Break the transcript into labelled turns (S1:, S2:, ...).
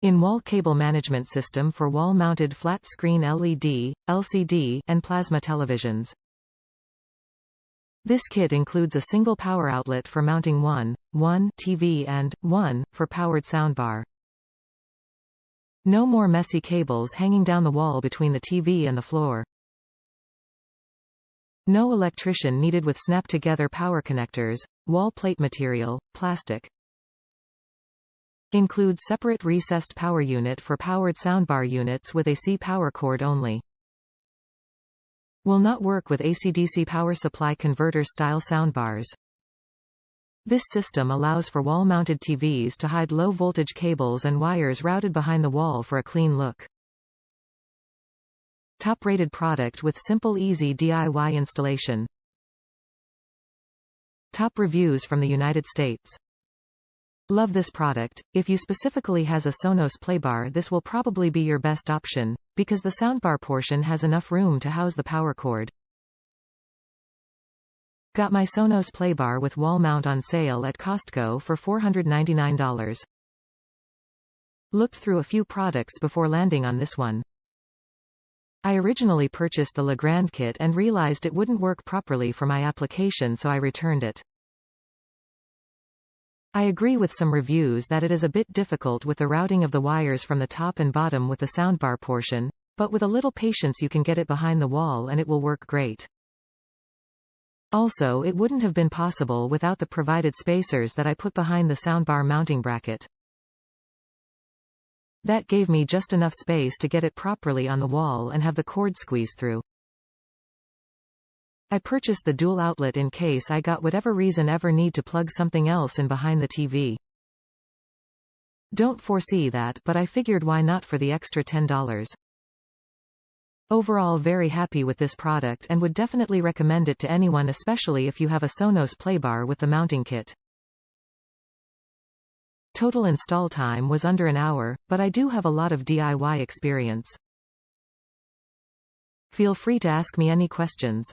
S1: In-wall cable management system for wall-mounted flat-screen LED, LCD, and plasma televisions. This kit includes a single power outlet for mounting one TV and one for powered soundbar. No more messy cables hanging down the wall between the TV and the floor. No electrician needed with snap-together power connectors, wall plate material, plastic. Includes separate recessed power unit for powered soundbar units with AC power cord only. Will not work with AC-DC power supply converter style soundbars. This system allows for wall-mounted TVs to hide low-voltage cables and wires routed behind the wall for a clean look. Top-rated product with simple easy DIY installation. Top reviews from the United States. Love this product. If you specifically has a Sonos playbar, this will probably be your best option, because the soundbar portion has enough room to house the power cord. Got my Sonos playbar with wall mount on sale at Costco for $499. Looked through a few products before landing on this one. I originally purchased the Legrand kit and realized it wouldn't work properly for my application, so I returned it. I agree with some reviews that it is a bit difficult with the routing of the wires from the top and bottom with the soundbar portion, but with a little patience you can get it behind the wall and it will work great. Also, it wouldn't have been possible without the provided spacers that I put behind the soundbar mounting bracket. That gave me just enough space to get it properly on the wall and have the cord squeeze through. I purchased the dual outlet in case I got whatever reason ever need to plug something else in behind the TV. Don't foresee that, but I figured why not for the extra $10. Overall very happy with this product and would definitely recommend it to anyone, especially if you have a Sonos playbar with the mounting kit. Total install time was under an hour, but I do have a lot of DIY experience. Feel free to ask me any questions.